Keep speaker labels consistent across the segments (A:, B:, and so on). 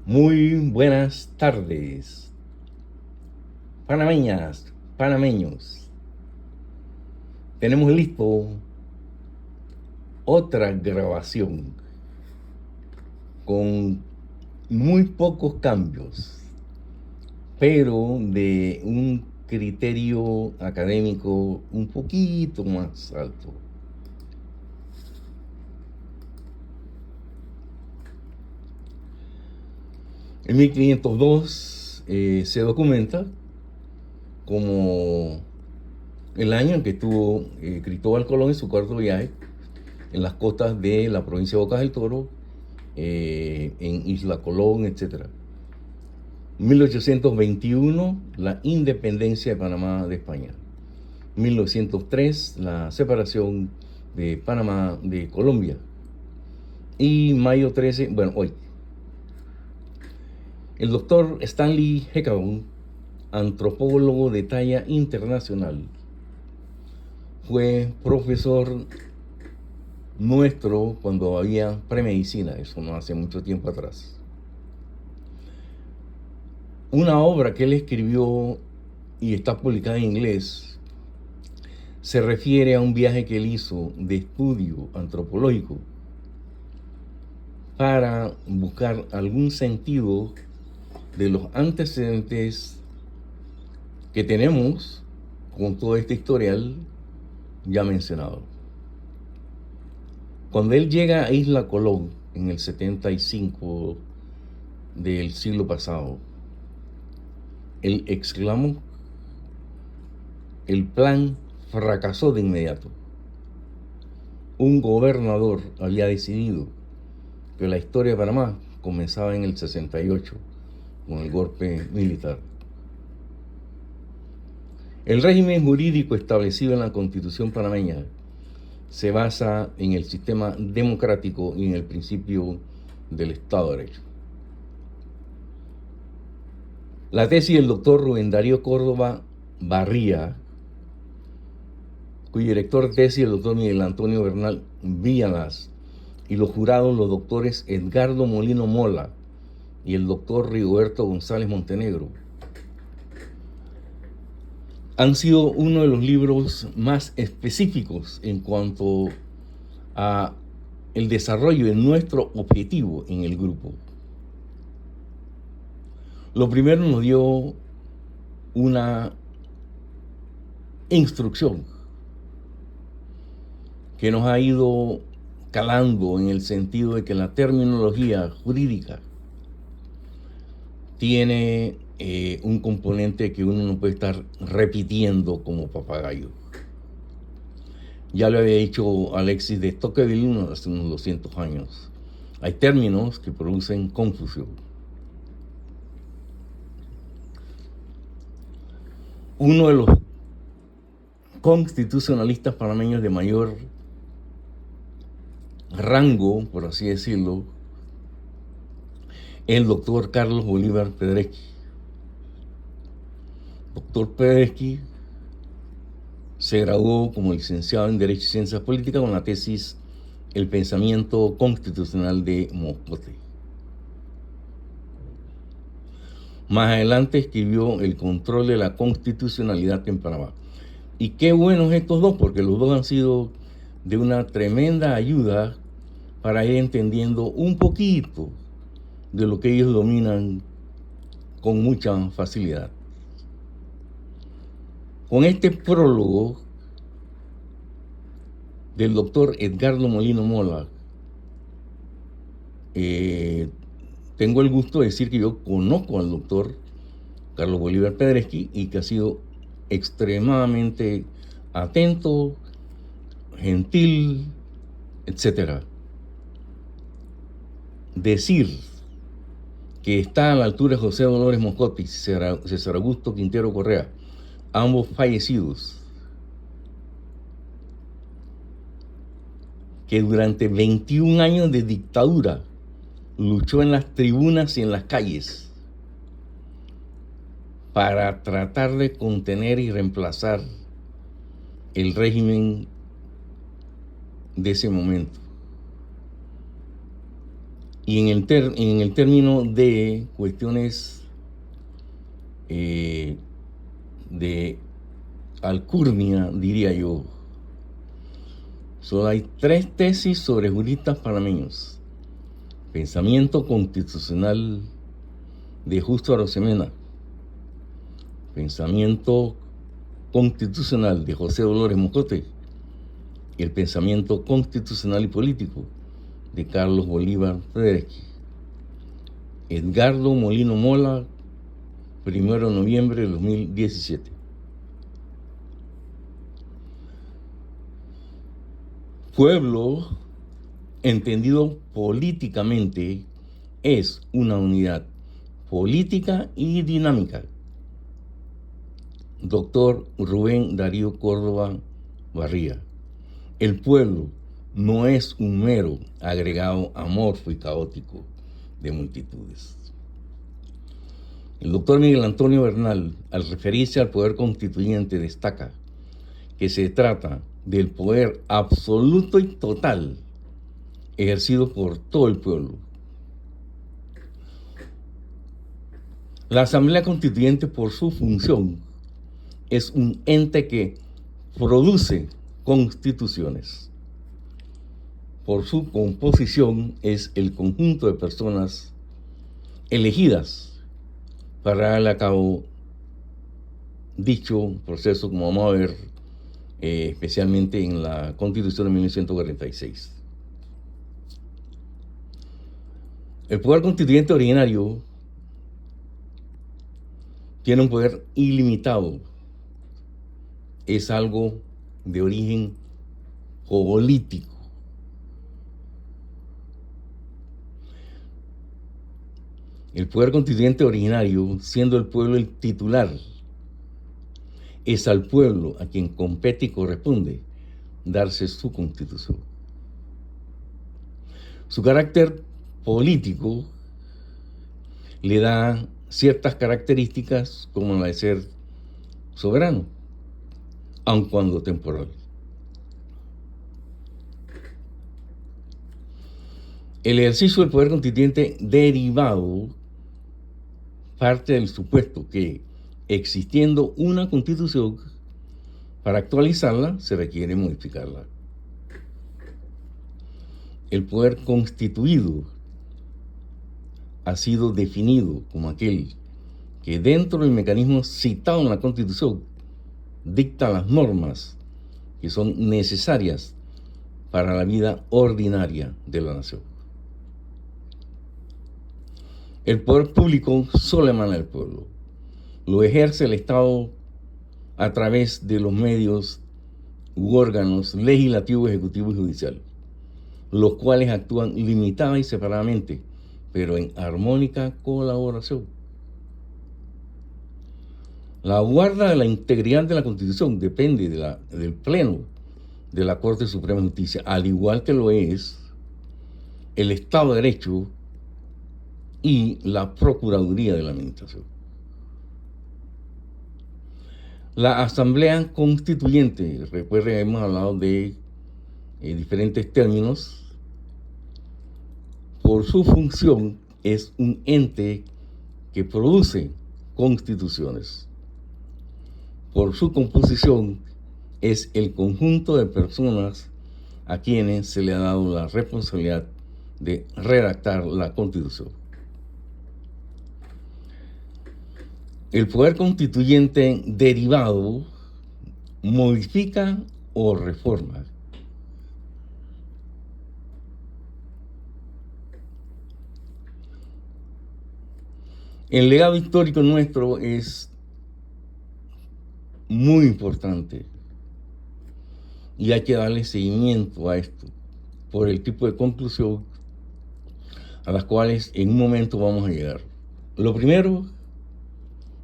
A: Muy buenas tardes, panameñas, panameños. Tenemos listo otra grabación con muy pocos cambios, pero de un criterio académico un poquito más alto. En 1502 se documenta como el año en que estuvo Cristóbal Colón en su cuarto viaje en las costas de la provincia de Bocas del Toro, en Isla Colón, etc. 1821, la independencia de Panamá de España. 1903, la separación de Panamá de Colombia. Y mayo 13, bueno, hoy, el doctor Stanley Heckabaum, antropólogo de talla internacional, fue profesor nuestro cuando había premedicina, eso no hace mucho tiempo atrás. Una obra que él escribió y está publicada en inglés se refiere a un viaje que él hizo de estudio antropológico para buscar algún sentido de los antecedentes que tenemos con todo este historial ya mencionado. Cuando él llega a Isla Colón en el 75 del siglo pasado, él exclamó: el plan fracasó de inmediato. Un gobernador había decidido que la historia de Panamá comenzaba en el 68 con el golpe militar. El régimen jurídico establecido en la Constitución panameña se basa en el sistema democrático y en el principio del Estado de Derecho. La tesis del doctor Rubén Darío Córdoba Barría, cuyo director de tesis es el doctor Miguel Antonio Bernal Villanas, y los jurados los doctores Edgardo Molino Mola y el doctor Rigoberto González Montenegro, han sido uno de los libros más específicos en cuanto a el desarrollo de nuestro objetivo en el grupo. Lo primero, nos dio una instrucción que nos ha ido calando en el sentido de que la terminología jurídica tiene un componente que uno no puede estar repitiendo como papagayo. Ya lo había dicho Alexis de Tocqueville hace unos 200 años. Hay términos que producen confusión. Uno de los constitucionalistas panameños de mayor rango, por así decirlo, el doctor Carlos Bolívar Pedreschi. Doctor Pedreschi se graduó como licenciado en Derecho y Ciencias Políticas con la tesis El pensamiento constitucional de Moscote. Más adelante escribió El control de la constitucionalidad en Panamá. Y qué buenos estos dos, porque los dos han sido de una tremenda ayuda para ir entendiendo un poquito de lo que ellos dominan con mucha facilidad. Con este prólogo del doctor Edgardo Molino Mola, tengo el gusto de decir que yo conozco al doctor Carlos Bolívar Pedreschi y que ha sido extremadamente atento, gentil, etc. Decir que está a la altura de José Dolores Moscote y César Augusto Quintero Correa, ambos fallecidos, que durante 21 años de dictadura luchó en las tribunas y en las calles para tratar de contener y reemplazar el régimen de ese momento. Y en el término de cuestiones de alcurnia, diría yo, solo hay 3 tesis sobre juristas panameños. Pensamiento constitucional de Justo Arosemena, pensamiento constitucional de José Dolores Mocote, y el pensamiento constitucional y político de Carlos Bolívar Frederick. Edgardo Molino Mola, 1 de noviembre de 2017. Pueblo, entendido políticamente, es una unidad política y dinámica. Doctor Rubén Darío Córdoba Barría. El pueblo no es un mero agregado amorfo y caótico de multitudes. El doctor Miguel Antonio Bernal, al referirse al poder constituyente, destaca que se trata del poder absoluto y total ejercido por todo el pueblo. La Asamblea Constituyente, por su función, es un ente que produce constituciones. Por su composición, es el conjunto de personas elegidas para llevar a cabo dicho proceso, como vamos a ver especialmente en la Constitución de 1946. El poder constituyente originario tiene un poder ilimitado. Es algo de origen político. El poder constituyente originario, siendo el pueblo el titular, es al pueblo a quien compete y corresponde darse su constitución. Su carácter político le da ciertas características como la de ser soberano, aun cuando temporal. El ejercicio del poder constituyente derivado parte del supuesto que, existiendo una constitución, para actualizarla se requiere modificarla. El poder constituido ha sido definido como aquel que, dentro del mecanismo citado en la Constitución, dicta las normas que son necesarias para la vida ordinaria de la nación. El poder público solo emana del pueblo. Lo ejerce el Estado a través de los medios u órganos legislativo, ejecutivo y judicial, los cuales actúan limitada y separadamente, pero en armónica colaboración. La guarda de la integridad de la Constitución depende del Pleno de la Corte Suprema de Justicia, al igual que lo es el Estado de Derecho y la Procuraduría de la Administración. La Asamblea Constituyente, recuerden, hemos hablado de diferentes términos. Por su función es un ente que produce constituciones. Por su composición es el conjunto de personas a quienes se le ha dado la responsabilidad de redactar la Constitución. El poder constituyente derivado modifica o reforma. El legado histórico nuestro es muy importante y hay que darle seguimiento a esto por el tipo de conclusión a las cuales en un momento vamos a llegar. Lo primero,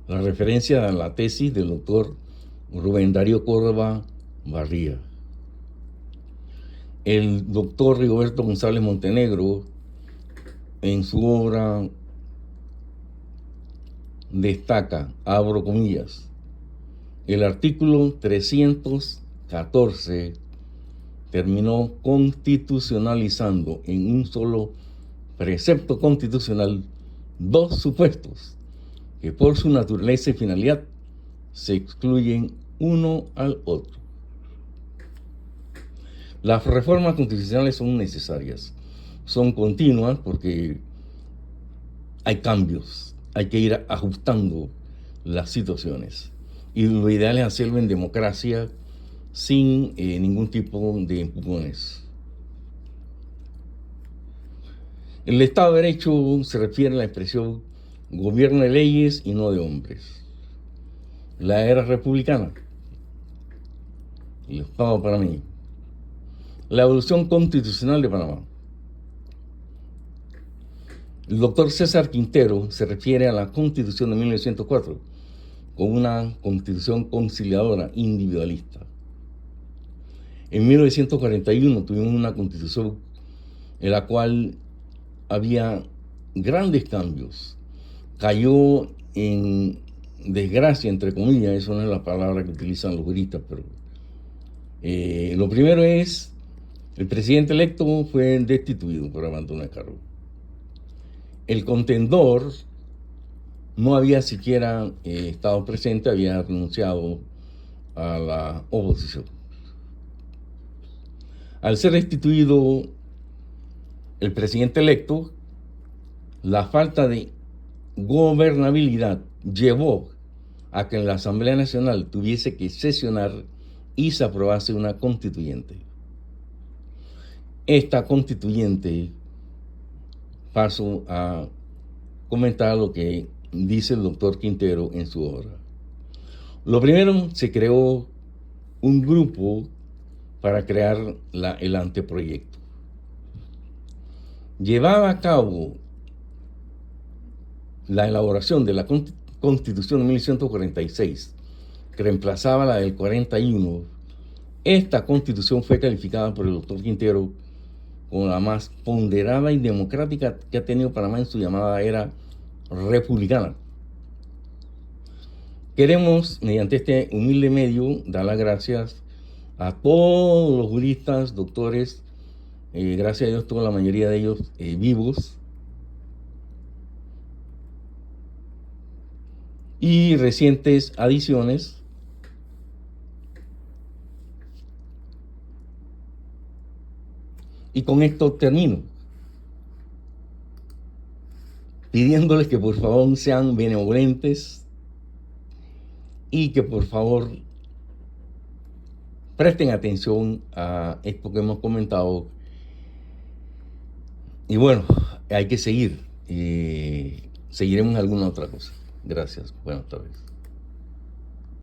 A: la referencia a la tesis del doctor Rubén Darío Córdoba Barría. El doctor Rigoberto González Montenegro, en su obra, destaca, abro comillas, el artículo 314 terminó constitucionalizando en un solo precepto constitucional, dos supuestos que por su naturaleza y finalidad se excluyen uno al otro. Las reformas constitucionales son necesarias, son continuas porque hay cambios, hay que ir ajustando las situaciones. Y lo ideal es hacerlo en democracia sin ningún tipo de empujones. El Estado de Derecho se refiere a la expresión gobierno de leyes y no de hombres. La era republicana, el Estado panameño. La evolución constitucional de Panamá. El doctor César Quintero se refiere a la Constitución de 1904 como una constitución conciliadora, individualista. En 1941 tuvimos una constitución en la cual había grandes cambios. Cayó en desgracia, entre comillas, eso no es la palabra que utilizan los juristas, pero lo primero es, el presidente electo fue destituido por abandono de cargo. El contendor no había siquiera estado presente, había renunciado a la oposición. Al ser destituido el presidente electo, la falta de gobernabilidad llevó a que en la Asamblea Nacional tuviese que sesionar y se aprobase una constituyente. Esta constituyente, paso a comentar lo que dice el doctor Quintero en su obra. Lo primero, se creó un grupo para crear el anteproyecto. Llevaba a cabo la elaboración de la Constitución de 1946, que reemplazaba la del 41. Esta Constitución fue calificada por el doctor Quintero como la más ponderada y democrática que ha tenido Panamá en su llamada era republicana. Queremos, mediante este humilde medio, dar las gracias a todos los juristas, doctores, gracias a Dios, toda la mayoría de ellos vivos, y recientes adiciones. Y con esto termino, pidiéndoles que por favor sean benevolentes y que por favor presten atención a esto que hemos comentado. Y bueno, hay que seguir. Seguiremos alguna otra cosa. Gracias. Buenas tardes.